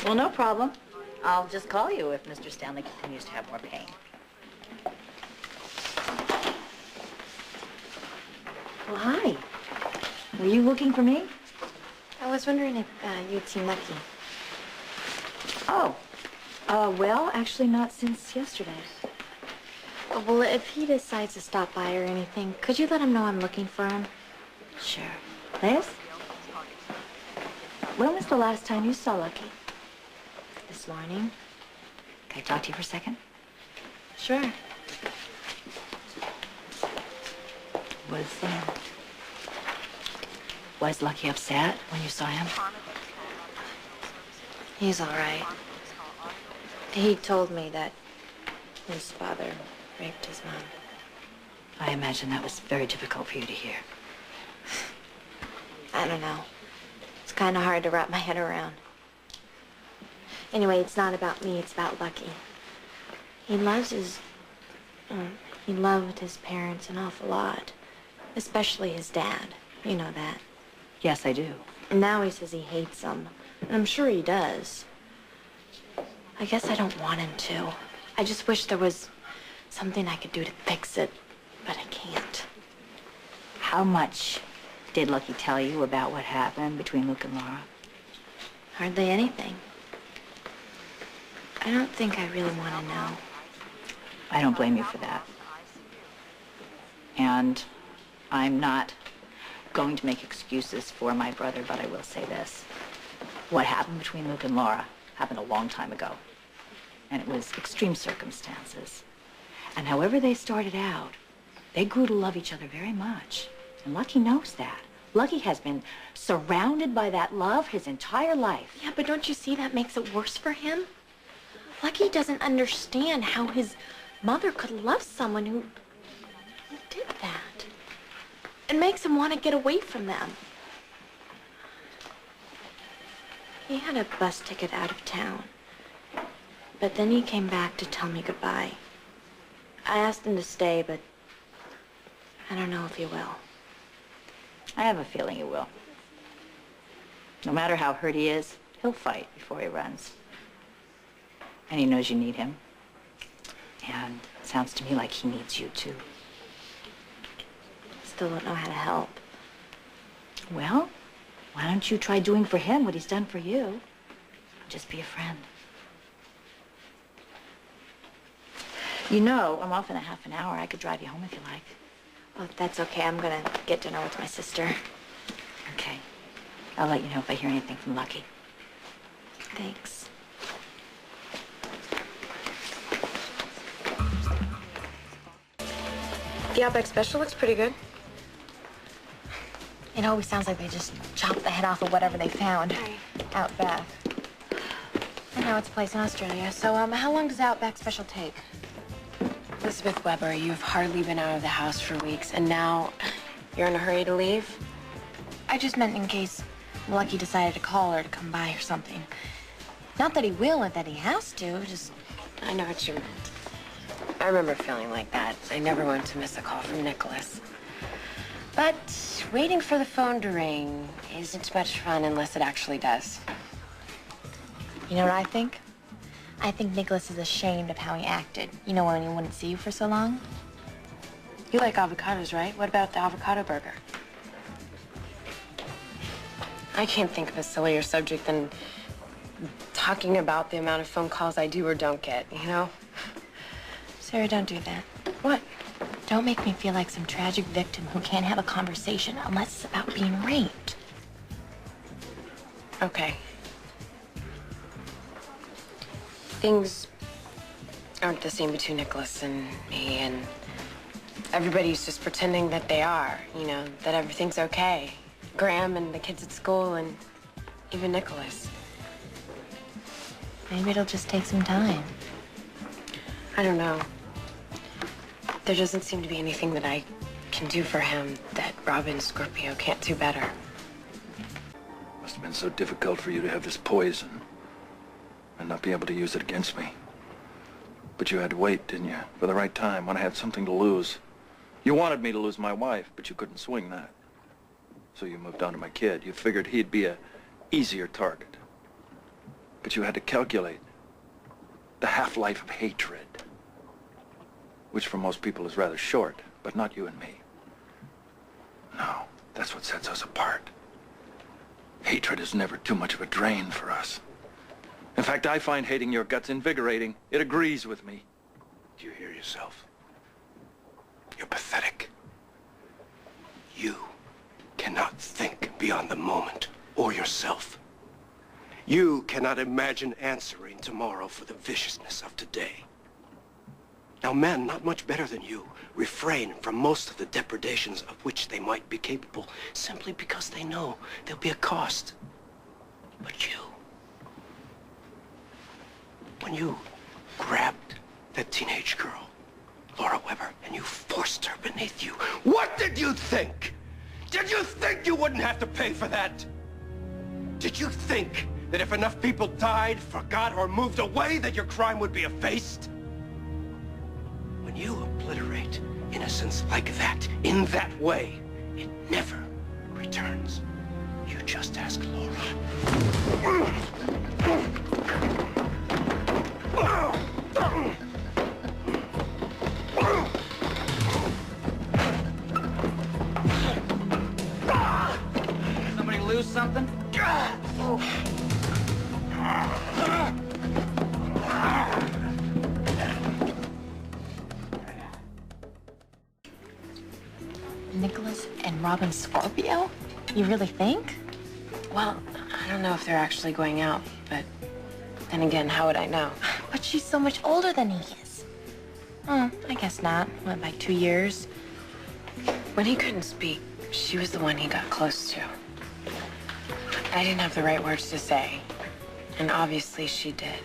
Well, no problem. I'll just call you if Mr. Stanley continues to have more pain. Well, hi. Were you looking for me? I was wondering if you'd seen Lucky. Oh. Well, actually not since yesterday. Oh, well, if he decides to stop by or anything, could you let him know I'm looking for him? Sure. Liz? When was the last time you saw Lucky? This morning. Can I talk to you for a second? Sure. Was Lucky upset when you saw him? He's all right. He told me that his father raped his mom. I imagine that was very difficult for you to hear. I don't know. It's kind of hard to wrap my head around. Anyway, it's not about me, it's about Lucky. He loves he loved his parents an awful lot. Especially his dad. You know that. Yes, I do. And now he says he hates them. And I'm sure he does. I guess I don't want him to. I just wish there was something I could do to fix it, but I can't. How much did Lucky tell you about what happened between Luke and Laura? Hardly anything. I don't think I really want to know. I don't blame you for that. And I'm not going to make excuses for my brother, but I will say this. What happened between Luke and Laura happened a long time ago. And it was extreme circumstances. And however they started out, they grew to love each other very much. And Lucky knows that. Lucky has been surrounded by that love his entire life. Yeah, but don't you see that makes it worse for him? Lucky doesn't understand how his mother could love someone who did that. It makes him want to get away from them. He had a bus ticket out of town. But then he came back to tell me goodbye. I asked him to stay, but I don't know if he will. I have a feeling he will. No matter how hurt he is, he'll fight before he runs. And he knows you need him. And it sounds to me like he needs you, too. Still don't know how to help. Well, why don't you try doing for him what he's done for you? Just be a friend. You know, I'm off in a half an hour. I could drive you home if you like. Oh, that's okay. I'm gonna get dinner with my sister. Okay. I'll let you know if I hear anything from Lucky. Thanks. The Outback Special looks pretty good. It always sounds like they just chopped the head off of whatever they found out back. I know it's a place in Australia. So, how long does Outback Special take? Elizabeth Weber, you've hardly been out of the house for weeks, and now you're in a hurry to leave? I just meant in case Lucky decided to call or to come by or something. Not that he will or that he has to, just... I know what you meant. I remember feeling like that. I never wanted to miss a call from Nicholas. But waiting for the phone to ring isn't much fun unless it actually does. You know what I think? I think Nicholas is ashamed of how he acted. You know, when he wouldn't see you for so long? You like avocados, right? What about the avocado burger? I can't think of a sillier subject than talking about the amount of phone calls I do or don't get, you know? Sarah, don't do that. What? Don't make me feel like some tragic victim who can't have a conversation unless it's about being raped. Okay. Things aren't the same between Nicholas and me, and everybody's just pretending that they are, you know, that everything's okay. Graham and the kids at school and even Nicholas. Maybe it'll just take some time. I don't know. There doesn't seem to be anything that I can do for him that Robin Scorpio can't do better. Must have been so difficult for you to have this poison and not be able to use it against me. But you had to wait, didn't you? For the right time, when I had something to lose. You wanted me to lose my wife, but you couldn't swing that. So you moved on to my kid. You figured he'd be a easier target. But you had to calculate the half-life of hatred, which for most people is rather short, but not you and me. No, that's what sets us apart. Hatred is never too much of a drain for us. In fact, I find hating your guts invigorating. It agrees with me. Do you hear yourself? You're pathetic. You cannot think beyond the moment or yourself. You cannot imagine answering tomorrow for the viciousness of today. Now, men, not much better than you, refrain from most of the depredations of which they might be capable simply because they know there'll be a cost. But you, when you grabbed that teenage girl, Laura Weber, and you forced her beneath you, what did you think? Did you think you wouldn't have to pay for that? Did you think that if enough people died, forgot, or moved away, that your crime would be effaced? When you obliterate innocence like that, in that way, it never returns. You just ask Laura. Somebody lose something? Nicholas and Robin Scorpio? You really think? Well, I don't know if they're actually going out, but then again, how would I know? But she's so much older than he is. I guess not. What, by 2 years? When he couldn't speak, she was the one he got close to. I didn't have the right words to say, and obviously she did.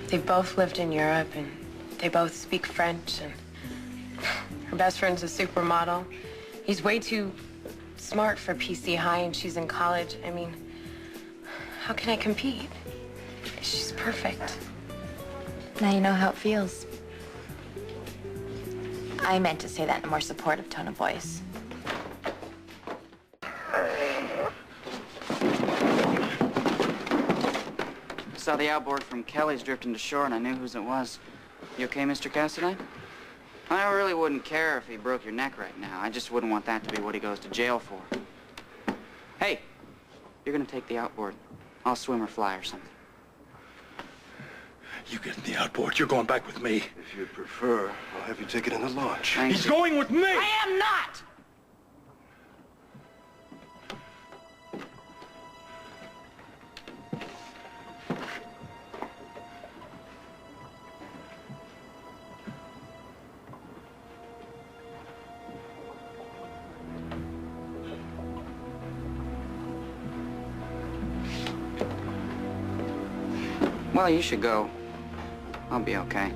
They've both lived in Europe, and they both speak French, and her best friend's a supermodel. He's way too smart for PC High, and she's in college. I mean, how can I compete? She's perfect. Now you know how it feels. I meant to say that in a more supportive tone of voice. Saw the outboard from Kelly's drifting to shore, and I knew whose it was. You okay, Mr. Cassidy? I really wouldn't care if he broke your neck right now. I just wouldn't want that to be what he goes to jail for. Hey, you're gonna take the outboard. I'll swim or fly or something. You get in the outboard. You're going back with me. If you'd prefer, I'll have you take it in the launch. Thank He's you. going with me! I am not! Well, you should go. I'll be okay.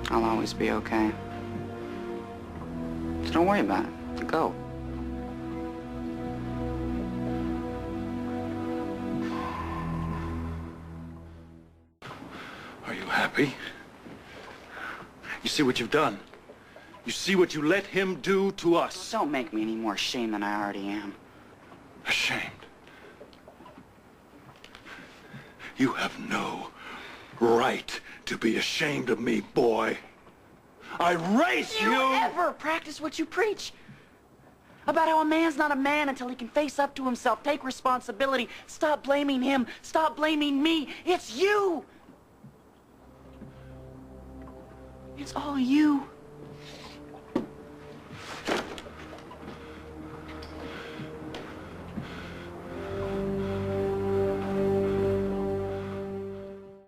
I'll always be okay. So don't worry about it. Go. Are you happy? You see what you've done? You see what you let him do to us? Don't make me any more ashamed than I already am. Ashamed. You have no right to be ashamed of me, boy. I raised you! You ever practice what you preach? About how a man's not a man until he can face up to himself, take responsibility, stop blaming him, stop blaming me. It's you! It's all you.